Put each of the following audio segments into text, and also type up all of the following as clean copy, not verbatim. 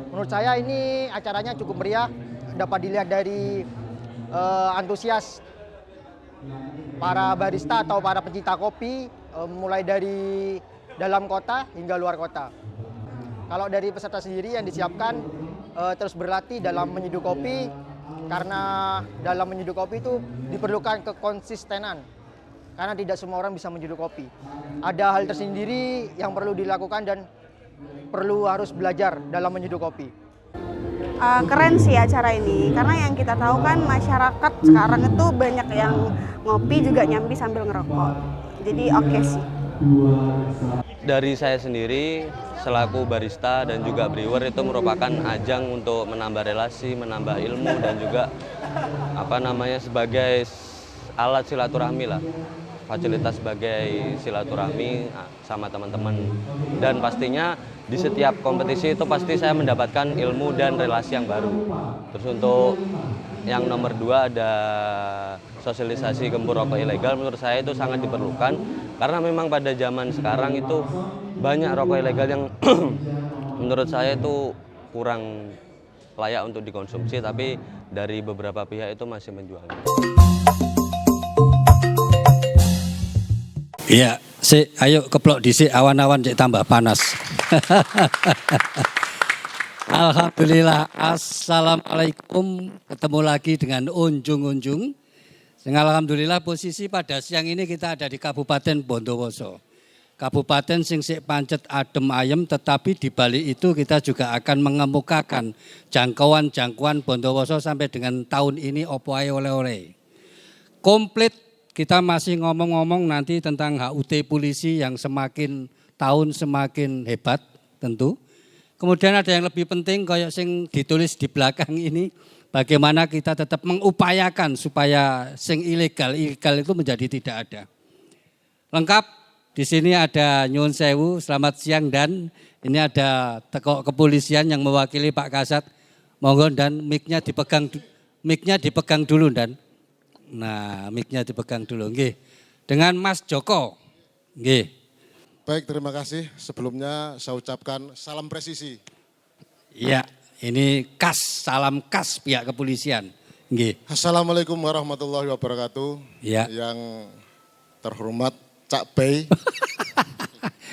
Menurut saya ini acaranya cukup meriah, dapat dilihat dari antusias para barista atau para pencinta kopi, mulai dari dalam kota hingga luar kota. Kalau dari peserta sendiri yang disiapkan terus berlatih dalam menyeduh kopi, karena dalam menyeduh kopi itu diperlukan kekonsistenan, karena tidak semua orang bisa menyeduh kopi. Ada hal tersendiri yang perlu dilakukan dan perlu harus belajar dalam menyeduh kopi. Keren sih acara ini, karena yang kita tahu kan masyarakat sekarang itu banyak yang ngopi juga nyambi sambil ngerokok. Jadi oke sih. Dari saya sendiri selaku barista dan juga brewer itu merupakan ajang untuk menambah relasi, menambah ilmu dan juga sebagai alat silaturahmi lah. Fasilitas sebagai silaturahmi sama teman-teman, dan pastinya di setiap kompetisi itu pasti saya mendapatkan ilmu dan relasi yang baru. Terus untuk yang nomor 2 ada sosialisasi gempur rokok ilegal, menurut saya itu sangat diperlukan karena memang pada zaman sekarang itu banyak rokok ilegal yang menurut saya itu kurang layak untuk dikonsumsi, tapi dari beberapa pihak itu masih menjualnya. Iya, ayo keplok dhisik awan-awan cek tambah panas. Alhamdulillah, assalamualaikum, ketemu lagi dengan Unjung-Unjung. Alhamdulillah posisi pada siang ini kita ada di Kabupaten Bondowoso. Kabupaten sing sik pancet adem ayem, tetapi di balik itu kita juga akan mengemukakan jangkauan Bondowoso sampai dengan tahun ini opo ae oleh-oleh. Komplit. Kita masih ngomong-ngomong nanti tentang HUT polisi yang semakin tahun semakin hebat tentu. Kemudian ada yang lebih penting kayak sing ditulis di belakang ini, bagaimana kita tetap mengupayakan supaya sing ilegal itu menjadi tidak ada. Lengkap di sini ada Nyun Sewu, selamat siang, dan ini ada teko kepolisian yang mewakili Pak Kasat. Monggo dan mic-nya dipegang dulu dan. Nah, mic-nya dipegang dulu, nggih. Dengan Mas Joko, nggih. Baik, terima kasih. Sebelumnya saya ucapkan salam presisi. Iya, ini salam khas pihak kepolisian, nggih. Assalamualaikum warahmatullahi wabarakatuh. Iya. Yang terhormat Cak Bey.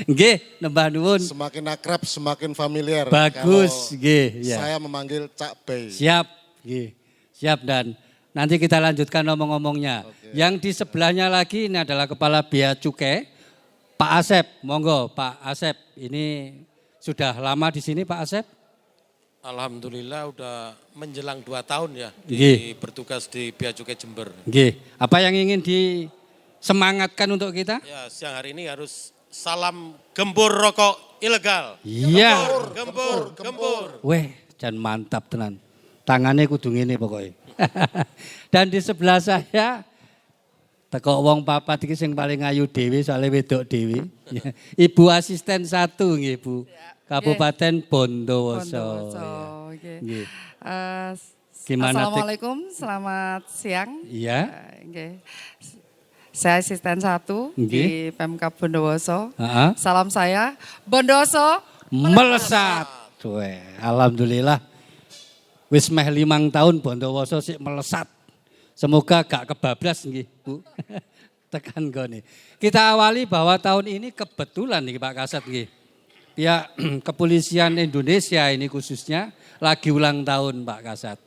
Nggih, nembah nuwun. Semakin akrab, semakin familiar. Bagus, nggih. Ya. Saya memanggil Cak Bey. Siap, nggih. Siap, dan nanti kita lanjutkan ngomong-ngomongnya. Oke. Yang di sebelahnya lagi ini adalah Kepala Bea Cukai, Pak Asep. Monggo Pak Asep, ini sudah lama di sini Pak Asep? Alhamdulillah udah menjelang 2 tahun ya bertugas di Bea Cukai Jember. Nggih. Apa yang ingin disemangatkan untuk kita? Ya, siang hari ini harus salam gempur rokok ilegal. Iya. Gempur. Weh, jan mantap tenan. Tangannya kudu ngene pokoknya. Dan di sebelah saya teko wong papat iki sing paling ayu dhewe soalnya wedok dhewe. Ibu asisten 1 nggih Bu. Kabupaten Bondowoso. Nggih. Gimana Assalamualaikum, selamat siang. Iya. Saya asisten 1 di Pemkab Bondowoso. Salam saya, Bondowoso melesat. Weh, alhamdulillah. Wis meh 5 tahun Bondowoso sik melesat. Semoga gak kebablas nggih, Bu. Tekan gone. Kita awali bahwa tahun ini kebetulan nih Pak Kasat nggih. Pihak Kepolisian Indonesia ini khususnya lagi ulang tahun Pak Kasat.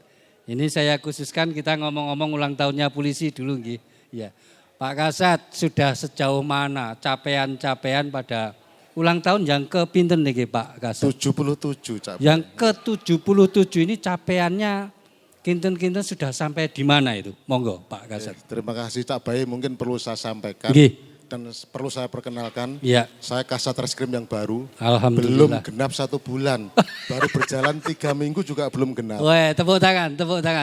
Ini saya khususkan kita ngomong-ngomong ulang tahunnya polisi dulu nggih. Ya. Pak Kasat sudah sejauh mana capaian-capaian pada ulang tahun yang kepinten nih Pak Kasat? 77 capaian. Yang ke-77 ini capaiannya kinten-kinten sudah sampai di mana itu? Monggo Pak Kasat. Terima kasih Cak Bayi, mungkin perlu saya sampaikan. Dan perlu saya perkenalkan, saya Kasat Reskrim yang baru, belum genap 1 bulan, baru berjalan 3 minggu juga belum genap. Weh, tepuk tangan.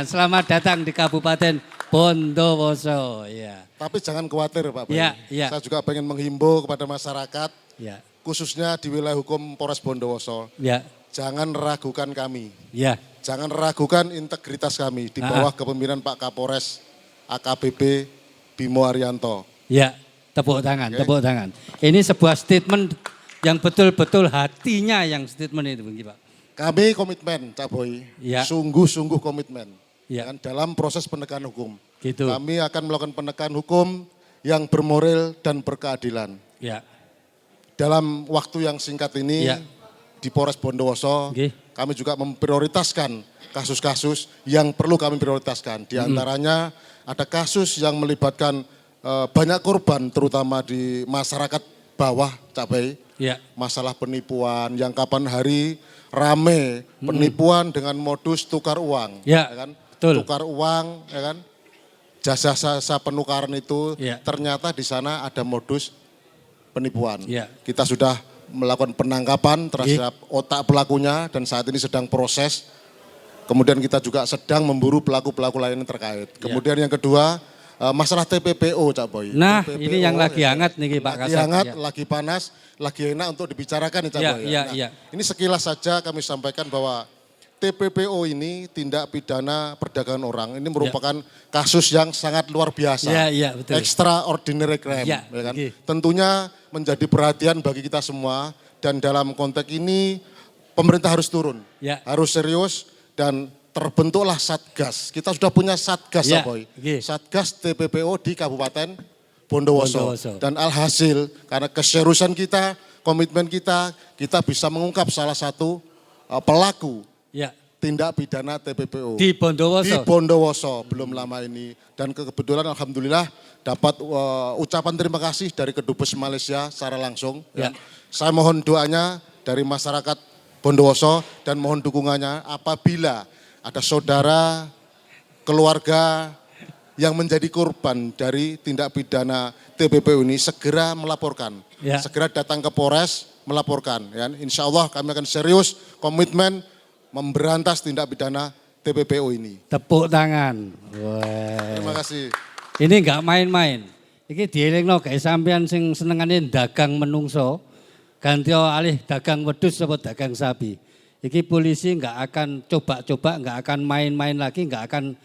Selamat datang di Kabupaten Bondowoso. Ya. Tapi jangan khawatir Pak Bayi, saya juga pengen menghimbau kepada masyarakat, khususnya di wilayah hukum Polres Bondowoso, jangan ragukan kami. jangan ragukan integritas kami di bawah kepemimpinan Pak Kapolres AKBP Bimo Arianto. Ya, tepuk tangan, tepuk tangan. Ini sebuah statement yang betul-betul hatinya yang statement itu, Pak. Kami komitmen, Cak Boy, sungguh-sungguh komitmen dalam proses penegakan hukum. Gitu. Kami akan melakukan penegakan hukum yang bermoral dan berkeadilan. Ya. Dalam waktu yang singkat ini di Polres Bondowoso, kami juga memprioritaskan kasus-kasus yang perlu kami prioritaskan. Di antaranya ada kasus yang melibatkan banyak korban, terutama di masyarakat bawah, Cak Boy. Masalah penipuan yang kapan hari rame, penipuan dengan modus tukar uang. Ya kan? Betul. Tukar uang, ya kan? Jasa-jasa penukaran itu ternyata di sana ada modus penipuan. Kita sudah melakukan penangkapan terhadap otak pelakunya dan saat ini sedang proses. Kemudian kita juga sedang memburu pelaku-pelaku lain yang terkait. Kemudian yang kedua, masalah TPPO, Cak Boy. Nah, TPPO, ini yang lagi hangat nih Pak Kasat. Lagi hangat, lagi panas, lagi enak untuk dibicarakan nih Cak Boy. Ini sekilas saja kami sampaikan bahwa TPPO ini tindak pidana perdagangan orang. Ini merupakan kasus yang sangat luar biasa. Betul. Extraordinary crime. Ya kan? Tentunya menjadi perhatian bagi kita semua. Dan dalam konteks ini pemerintah harus turun. Harus serius dan terbentuklah Satgas. Kita sudah punya Satgas, Boy. Satgas TPPO di Kabupaten Bondowoso. Dan alhasil karena keseriusan kita, komitmen kita bisa mengungkap salah satu pelaku tindak pidana TPPO. Di Bondowoso? Di Bondowoso, belum lama ini. Dan kebetulan alhamdulillah dapat ucapan terima kasih dari Kedubes Malaysia secara langsung. Saya mohon doanya dari masyarakat Bondowoso dan mohon dukungannya apabila ada saudara, keluarga yang menjadi korban dari tindak pidana TPPO ini segera melaporkan. Segera datang ke Polres melaporkan. Insya Allah kami akan serius komitmen memberantas tindak pidana TPPO ini. Tepuk tangan. Terima kasih. Ini enggak main-main. Iki dielingno gawe sampean sing senengane dagang menungso, ganti alih dagang wedhus apa dagang sapi. Iki polisi enggak akan coba-coba, enggak akan main-main lagi, enggak akan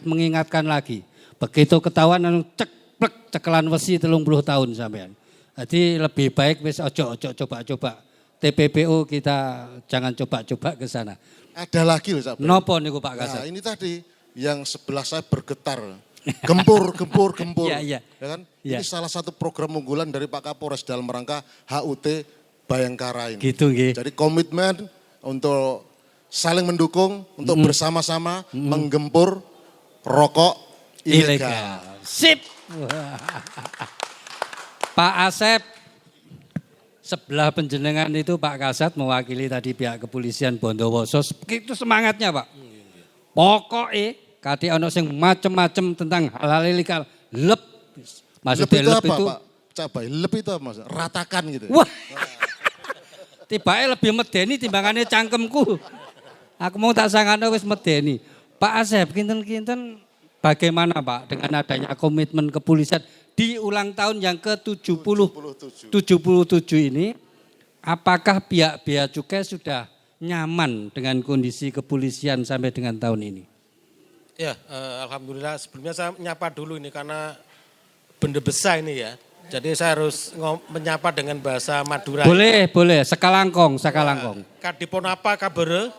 mengingatkan lagi. Begitu ketahuan ceklek cekelan wesi 30 tahun sampean. Jadi lebih baik wis ojo coba-coba. TPPO kita jangan coba-coba ke sana. Ada lagi loh, Pak. Nopo niku Pak Kasat? Nah, ini tadi yang sebelah saya bergetar. Gempur. Ya kan? Ini salah satu program unggulan dari Pak Kapolres dalam rangka HUT Bayangkara ini. Gitu nggih. Jadi komitmen untuk saling mendukung, untuk bersama-sama menggempur rokok ilegal. Sip. Pak Asep, sebelah penjenengan itu Pak Kasat mewakili tadi pihak kepolisian Bondowoso. Itu semangatnya Pak. Pokoknya kati ono sing macem-macem tentang hal-hal ilegal. Lep. Maksudnya lep itu Pak Cabai, lep itu apa maksudnya? Ratakan gitu. Wah. Tibake lebih medeni timbangannya cangkemku. Aku mau tak sangano wis medeni. Pak Asep, kinten-kinten bagaimana Pak dengan adanya komitmen kepolisian di ulang tahun yang ke-77 ini, apakah pihak bea cukai sudah nyaman dengan kondisi kepolisian sampai dengan tahun ini? Ya, alhamdulillah sebelumnya saya menyapa dulu ini karena benda besar ini ya. Jadi saya harus menyapa dengan bahasa Madura. Boleh, sekalangkong. Kadipun apa kabar?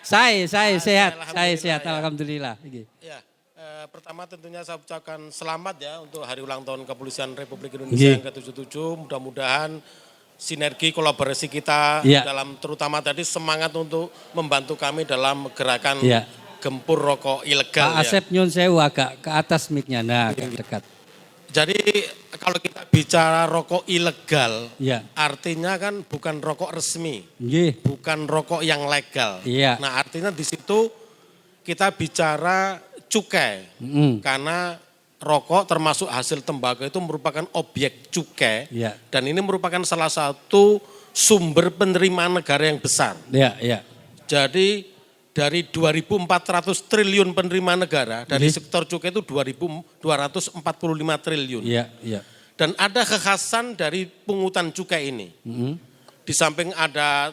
Saya sehat, alhamdulillah. Ya. Pertama tentunya saya ucapkan selamat ya untuk Hari Ulang Tahun Kepolisian Republik Indonesia yang ke-77. Mudah-mudahan sinergi kolaborasi kita dalam terutama tadi semangat untuk membantu kami dalam gerakan gempur rokok ilegal. Pak Asep nyun sewu agak ke atas mic-nya, nah agak dekat. Jadi kalau kita bicara rokok ilegal, artinya kan bukan rokok resmi, bukan rokok yang legal. Nah artinya di situ kita bicara cukai, karena rokok termasuk hasil tembakau itu merupakan objek cukai, dan ini merupakan salah satu sumber penerimaan negara yang besar. Jadi dari 2.400 triliun penerimaan negara, dari sektor cukai itu 2.245 triliun. Dan ada kekhasan dari pungutan cukai ini. Di samping ada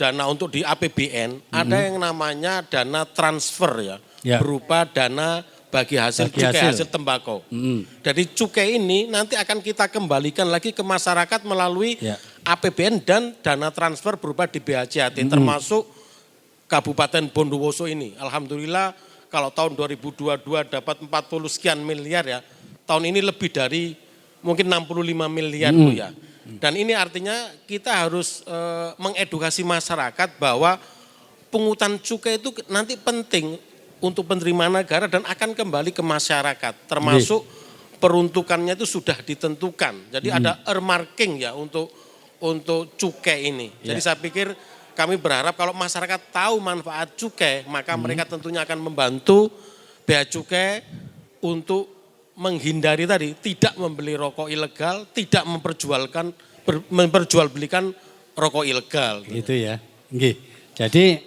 dana untuk di APBN, ada yang namanya dana transfer ya, berupa dana bagi hasil cukai hasil tembakau. Jadi cukai ini nanti akan kita kembalikan lagi ke masyarakat melalui APBN dan dana transfer berupa di BHJAT, termasuk Kabupaten Bondowoso ini. Alhamdulillah kalau tahun 2022 dapat 40 sekian miliar ya, tahun ini lebih dari mungkin 65 miliar Bu ya. Dan ini artinya kita harus mengedukasi masyarakat bahwa pungutan cukai itu nanti penting untuk penerimaan negara dan akan kembali ke masyarakat. Termasuk peruntukannya itu sudah ditentukan. Jadi ada earmarking ya untuk cukai ini. Jadi saya pikir kami berharap kalau masyarakat tahu manfaat cukai, maka mereka tentunya akan membantu bea cukai untuk menghindari tadi tidak membeli rokok ilegal, tidak memperjualbelikan rokok ilegal. Gitu ya. Jadi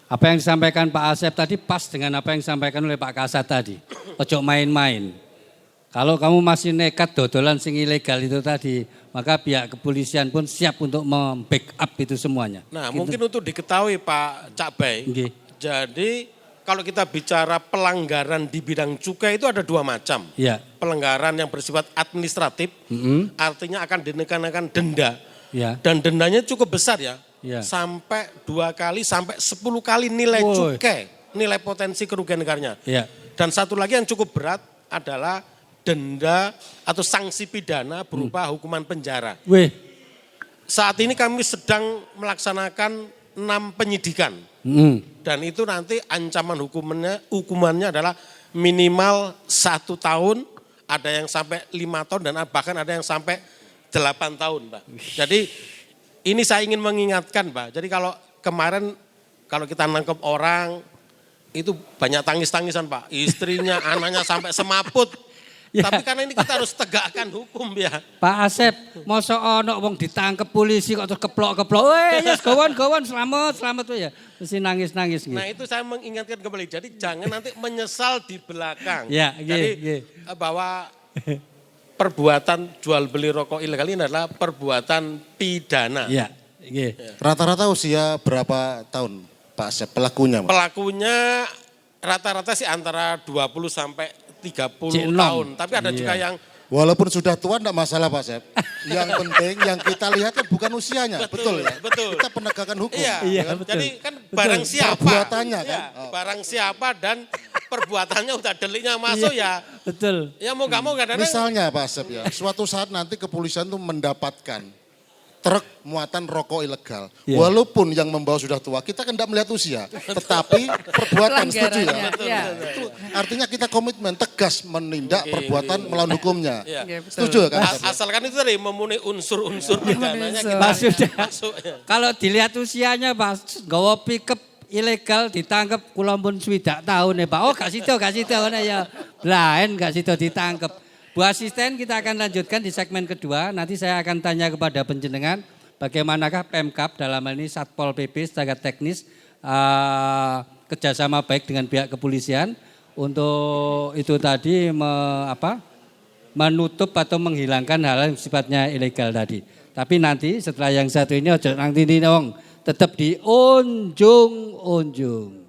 apa yang disampaikan Pak Asep tadi pas dengan apa yang disampaikan oleh Pak Kasat tadi. Ojo main-main. Kalau kamu masih nekat dodolan sing ilegal itu tadi, maka pihak kepolisian pun siap untuk membackup itu semuanya. Nah, mungkin untuk diketahui Pak Cak Bay, jadi kalau kita bicara pelanggaran di bidang cukai itu ada dua macam. Pelanggaran yang bersifat administratif, artinya akan dikenakan denda. Dan dendanya cukup besar ya. Sampai 2 kali sampai 10 kali nilai cukai, nilai potensi kerugian negaranya. Dan satu lagi yang cukup berat adalah denda atau sanksi pidana berupa hukuman penjara. Saat ini kami sedang melaksanakan 6 penyidikan. Dan itu nanti ancaman hukumannya adalah minimal 1 tahun, ada yang sampai 5 tahun dan bahkan ada yang sampai 8 tahun Pak. Jadi ini saya ingin mengingatkan Pak, jadi kalau kemarin kalau kita nangkep orang itu banyak tangis-tangisan Pak, istrinya, anaknya sampai semaput. Tapi karena ini kita harus tegakkan hukum ya. Pak Asep, mosok ono wong ditangkep polisi kok terus keplok-keplok. Yes, gawon selamat tuh ya. Terus nangis-nangis gitu. Nah, itu saya mengingatkan kembali. Jadi jangan nanti menyesal di belakang. Jadi bahwa perbuatan jual beli rokok ilegal ini adalah perbuatan pidana. Rata-rata usia berapa tahun Pak Asep pelakunya? Pelakunya rata-rata sih antara 20 sampai 30 tahun, tapi ada juga yang... Walaupun sudah tua enggak masalah Pak Asep. Yang penting yang kita lihat kan bukan usianya, betul ya? Betul. Kita penegakan hukum. Iya, betul. Jadi kan barang siapa. Perbuatannya kan. Barang siapa dan perbuatannya udah deliknya masuk ya. Betul. Ya mau gak mau kadang-kadang. Misalnya Pak Asep ya, suatu saat nanti kepolisian itu mendapatkan truk muatan rokok ilegal. Walaupun yang membawa sudah tua, kita kan tidak melihat usia. Tetapi perbuatan, setuju ya? Itu artinya kita komitmen tegas menindak perbuatan melawan hukumnya. Setuju kan? Asalkan itu tadi memenuhi unsur-unsur pidananya kita masuk. Kalau dilihat usianya Pak, gawa pickup ilegal ditangkap kula pun 20 tahun ya Pak. Oh gak situ ya. Lain gak situ ditangkap. Bu Asisten, kita akan lanjutkan di segmen kedua. Nanti saya akan tanya kepada penjenengan bagaimanakah Pemkab dalam hal ini Satpol PP secara teknis kerjasama baik dengan pihak kepolisian untuk itu tadi menutup atau menghilangkan hal yang sifatnya ilegal tadi. Tapi nanti setelah yang satu ini nanti tetap di unjung-unjung.